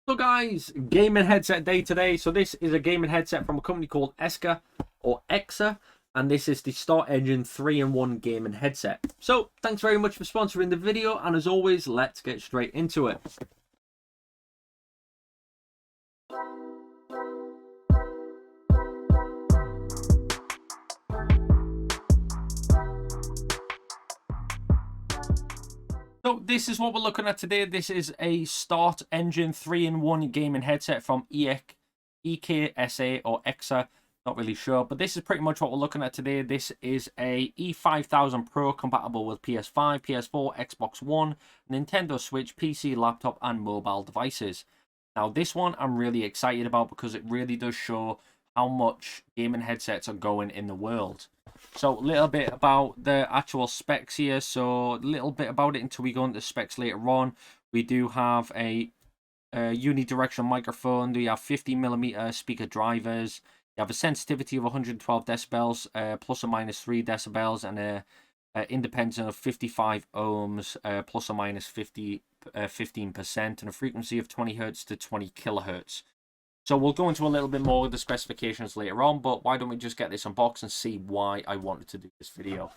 So guys, gaming headset day today. So this is a gaming headset from a company called ESCA or EKSA, and this is the Start Engine 3-in-1 gaming headset. So thanks very much for sponsoring the video, and as always, let's get straight into it. So this is what we're looking at today. This is a Start Engine 3-in-1 gaming headset from EKSA or EKSA. Not really sure, but this is pretty much what we're looking at today. This is a E5000 Pro compatible with PS5, PS4, Xbox One, Nintendo Switch, PC, laptop, and mobile devices. Now, this one I'm really excited about because it really does show how much gaming headsets are going in the world. So, a little bit about the actual specs here. So, a little bit about it until we go into specs later on. We do have a unidirectional microphone. We have 50mm speaker drivers. You have a sensitivity of 112 decibels, plus or minus 3 decibels, and a independence of 55 ohms, plus or minus 15%, and a frequency of 20 hertz to 20 kilohertz. So we'll go into a little bit more of the specifications later on, but why don't we just get this unboxed and see why I wanted to do this video.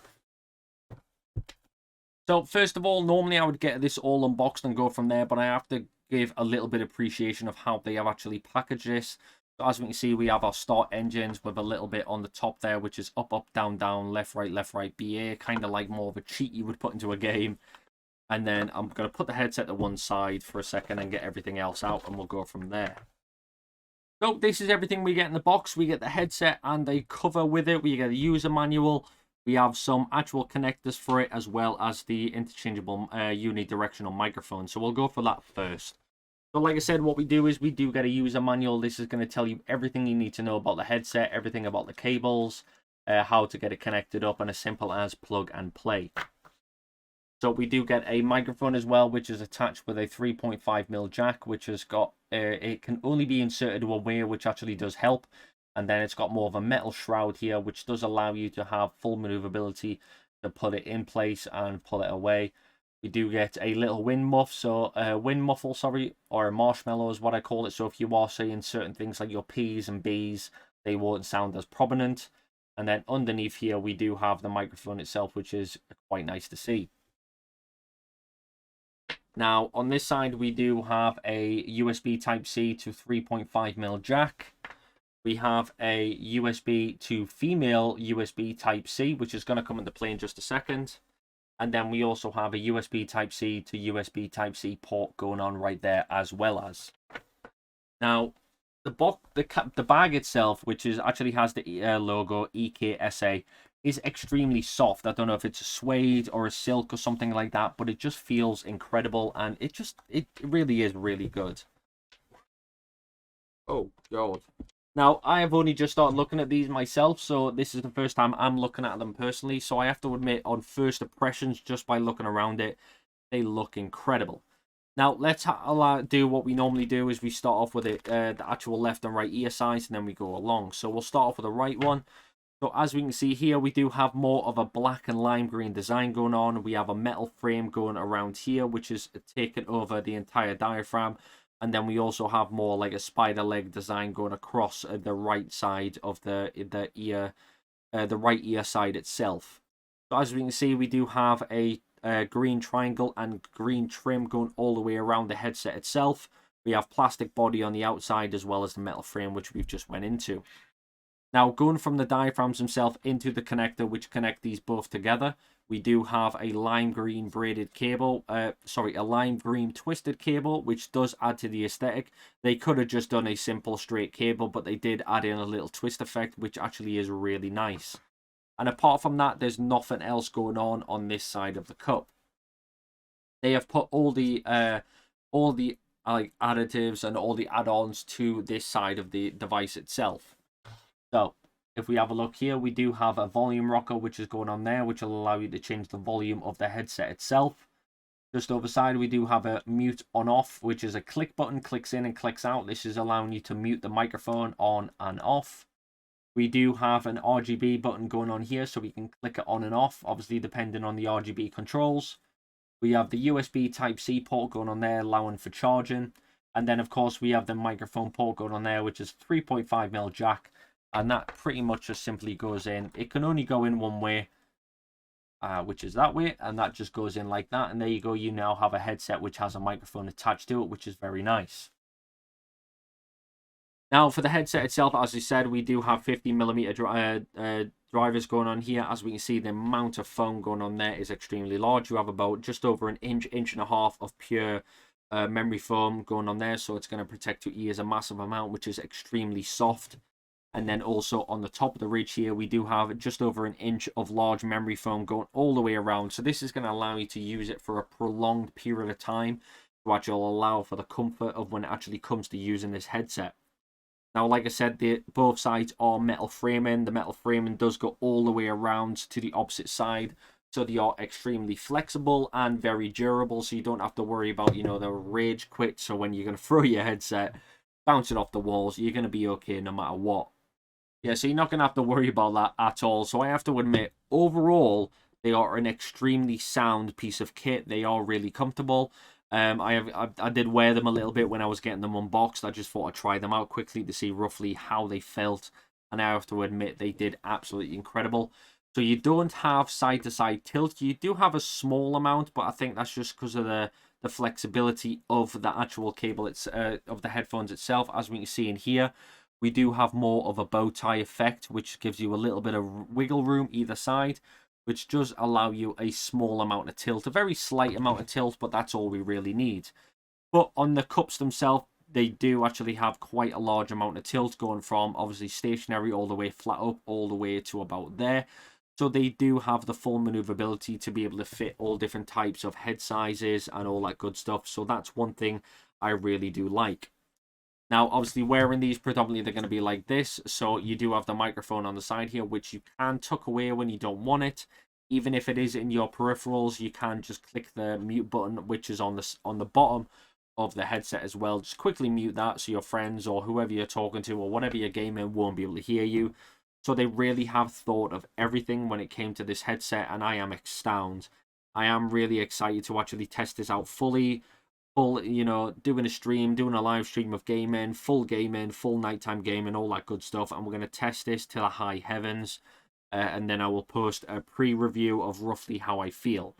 So first of all, normally I would get this all unboxed and go from there, but I have to give a little bit of appreciation of how they have actually packaged this. So as we can see, we have our start engines with a little bit on the top there, which is up, up, down, down, left, right, BA, kind of like more of a cheat you would put into a game. And then I'm going to put the headset to one side for a second and get everything else out, and we'll go from there. So this is everything we get in the box. We get the headset and a cover with it. We get a user manual. We have some actual connectors for it, as well as the interchangeable unidirectional microphone. So we'll go for that first. So like I said, what we do is we do get a user manual. This is going to tell you everything you need to know about the headset, everything about the cables, how to get it connected up, and as simple as plug and play. So we do get a microphone as well, which is attached with a 3.5mm jack, which has got, it can only be inserted away, which actually does help. And then it's got more of a metal shroud here, which does allow you to have full maneuverability to put it in place and pull it away. We do get a little wind muffle, sorry, or a marshmallow is what I call it. So if you are saying certain things like your P's and B's, they won't sound as prominent. And then underneath here, we do have the microphone itself, which is quite nice to see. Now, on this side, we do have a USB Type-C to 3.5mm jack. We have a USB to female USB Type-C, which is going to come into play in just a second. And then we also have a USB Type-C to USB Type-C port going on right there as well as. Now, the bag itself, which is actually has the logo EKSA, is extremely soft. I don't know if it's a suede or a silk or something like that, but it just feels incredible, and it really is really good. Oh god. Now, I have only just started looking at these myself, so this is the first time I'm looking at them personally. So I have to admit, on first impressions, just by looking around it, they look incredible. Now, let's do what we normally do, is we start off with the actual left and right ear size, and then we go along. So we'll start off with the right one. So as we can see here, we do have more of a black and lime green design going on. We have a metal frame going around here, which is taken over the entire diaphragm. And then we also have more like a spider leg design going across the right side of the ear, the right ear side itself. So as we can see, we do have a green triangle and green trim going all the way around the headset itself. We have plastic body on the outside as well as the metal frame, which we've just went into. Now, going from the diaphragms themselves into the connector, which connect these both together, we do have a lime green braided cable, a lime green twisted cable, which does add to the aesthetic. They could have just done a simple straight cable, but they did add in a little twist effect, which actually is really nice. And apart from that, there's nothing else going on this side of the cup. They have put all the additives and all the add-ons to this side of the device itself. So, if we have a look here, we do have a volume rocker, which is going on there, which will allow you to change the volume of the headset itself. Just over side, we do have a mute on off, which is a click button, clicks in and clicks out. This is allowing you to mute the microphone on and off. We do have an RGB button going on here, so we can click it on and off, obviously depending on the RGB controls. We have the USB Type-C port going on there, allowing for charging. And then, of course, we have the microphone port going on there, which is 3.5mm jack. And that pretty much just simply goes in. It can only go in one way, which is that way. And that just goes in like that. And there you go. You now have a headset which has a microphone attached to it, which is very nice. Now, for the headset itself, as I said, we do have 50mm drivers going on here. As we can see, the amount of foam going on there is extremely large. You have about just over an inch and a half of pure memory foam going on there. So it's going to protect your ears a massive amount, which is extremely soft. And then also on the top of the ridge here, we do have just over an inch of large memory foam going all the way around. So this is going to allow you to use it for a prolonged period of time to actually allow for the comfort of when it actually comes to using this headset. Now, like I said, both sides are metal framing. The metal framing does go all the way around to the opposite side. So they are extremely flexible and very durable. So you don't have to worry about, you know, the rage quit. So when you're going to throw your headset, bounce it off the walls, you're going to be okay no matter what. Yeah, so you're not going to have to worry about that at all. So I have to admit, overall, they are an extremely sound piece of kit. They are really comfortable. I did wear them a little bit when I was getting them unboxed. I just thought I'd try them out quickly to see roughly how they felt. And I have to admit, they did absolutely incredible. So you don't have side-to-side tilt. You do have a small amount, but I think that's just because of the flexibility of the actual cable, of the headphones itself. As we can see in here, we do have more of a bow tie effect, which gives you a little bit of wiggle room either side, which does allow you a small amount of tilt, a very slight amount of tilt, but that's all we really need. But on the cups themselves, they do actually have quite a large amount of tilt, going from obviously stationary all the way flat up, all the way to about there. So they do have the full maneuverability to be able to fit all different types of head sizes and all that good stuff. So that's one thing I really do like. Now, obviously, wearing these, predominantly, they're going to be like this. So you do have the microphone on the side here, which you can tuck away when you don't want it. Even if it is in your peripherals, you can just click the mute button, which is on the bottom of the headset as well. Just quickly mute that so your friends or whoever you're talking to or whatever you're gaming won't be able to hear you. So they really have thought of everything when it came to this headset, and I am astounded. I am really excited to actually test this out fully. You know, doing a live stream of gaming, full nighttime gaming, all that good stuff. And we're going to test this to the high heavens. And then I will post a pre-review of roughly how I feel.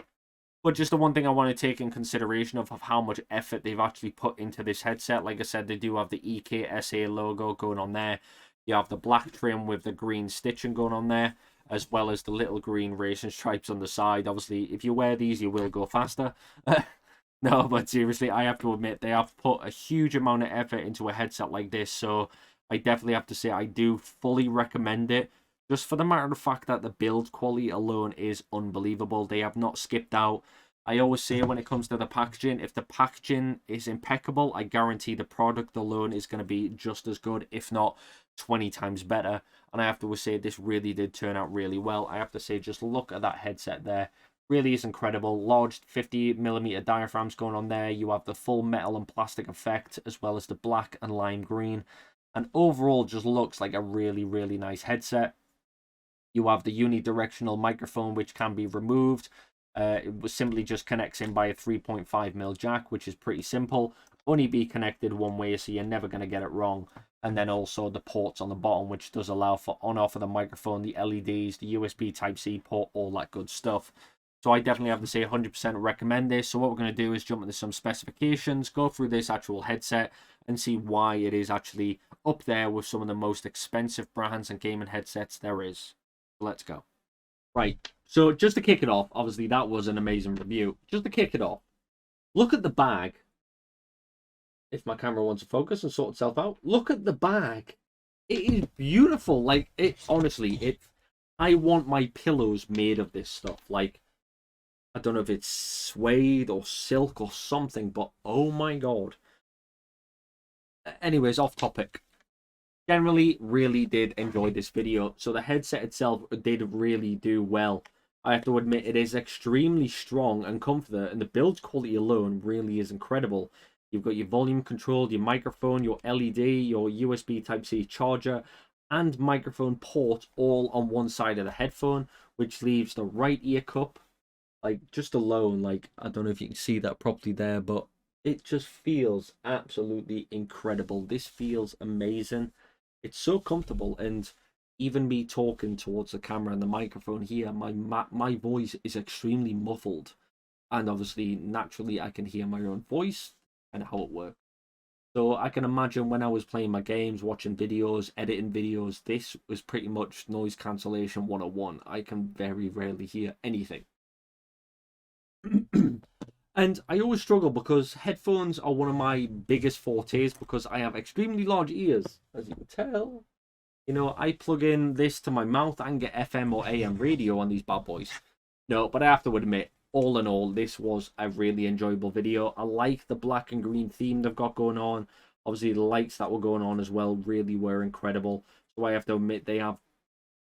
But just the one thing I want to take in consideration of how much effort they've actually put into this headset. Like I said, they do have the EKSA logo going on there. You have the black trim with the green stitching going on there, as well as the little green racing stripes on the side. Obviously, if you wear these, you will go faster. No, but seriously, I have to admit, they have put a huge amount of effort into a headset like this. So I definitely have to say I do fully recommend it. Just for the matter of the fact that the build quality alone is unbelievable. They have not skipped out. I always say when it comes to the packaging, if the packaging is impeccable, I guarantee the product alone is going to be just as good, if not 20 times better. And I have to say this really did turn out really well. I have to say, just look at that headset there. Really is incredible. Large 50mm diaphragms going on there. You have the full metal and plastic effect, as well as the black and lime green. And overall, just looks like a really, really nice headset. You have the unidirectional microphone, which can be removed. It was simply just connects in by a 3.5mm jack, which is pretty simple. Only be connected one way, so you're never going to get it wrong. And then also the ports on the bottom, which does allow for on-off of the microphone, the LEDs, the USB Type-C port, all that good stuff. So I definitely have to say 100% recommend this. So what we're going to do is jump into some specifications, go through this actual headset, and see why it is actually up there with some of the most expensive brands and gaming headsets there is. Let's go. Right, so just to kick it off, obviously that was an amazing review. Just to kick it off, look at the bag. If my camera wants to focus and sort itself out, look at the bag. It is beautiful. Like, it honestly, I want my pillows made of this stuff. Like, I don't know if it's suede or silk or something, but oh my god. Anyways, off topic. Generally, really did enjoy this video. So the headset itself did really do well. I have to admit, it is extremely strong and comfortable, and the build quality alone really is incredible. You've got your volume control, your microphone, your LED, your USB Type-C charger, and microphone port all on one side of the headphone, which leaves the right ear cup, like, just alone. Like, I don't know if you can see that properly there, but It just feels absolutely incredible. This feels amazing. It's so comfortable, and even me talking towards the camera and the microphone here, my voice is extremely muffled, and obviously naturally I can hear my own voice and how it works. So I can imagine when I was playing my games, watching videos, editing videos, this was pretty much noise cancellation 101. I can very rarely hear anything. And I always struggle because headphones are one of my biggest fortes because I have extremely large ears, as you can tell. You know, I plug in this to my mouth and get FM or AM radio on these bad boys. No, but I have to admit, all in all, this was a really enjoyable video. I like the black and green theme they've got going on. Obviously, the lights that were going on as well really were incredible. So I have to admit, they have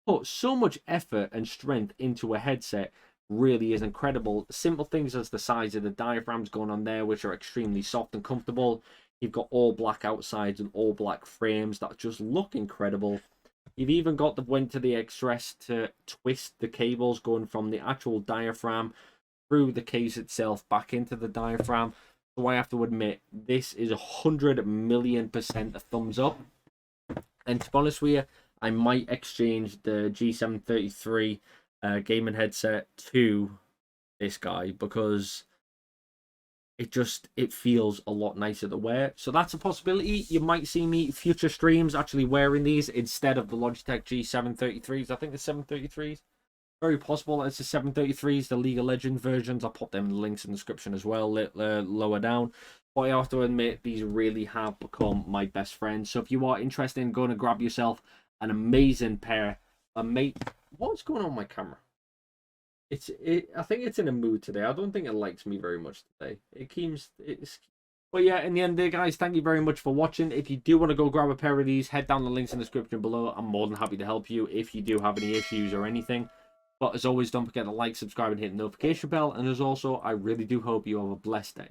put so much effort and strength into a headset. Really is incredible. Simple things as the size of the diaphragms going on there, which are extremely soft and comfortable. You've got all black outsides and all black frames that just look incredible. You've even got the went to the express to twist the cables going from the actual diaphragm through the case itself back into the diaphragm. So I have to admit, this is 100,000,000% a thumbs up. And to be honest with you, I might exchange the G733 gaming headset to this guy because it feels a lot nicer to wear. So that's a possibility. You might see me future streams actually wearing these instead of the Logitech G733s. I think the 733s. Very possible it's the 733s, the League of Legends versions. I'll pop them in the links in the description as well, lower down. But I have to admit, these really have become my best friends. So if you are interested in going to grab yourself an amazing pair, what's going on with my camera? I think it's in a mood today. I don't think it likes me very much today. But yeah, in the end there, guys, thank you very much for watching. If you do want to go grab a pair of these, head down the links in the description below. I'm more than happy to help you if you do have any issues or anything. But as always, don't forget to like, subscribe, and hit the notification bell. And as also, I really do hope you have a blessed day.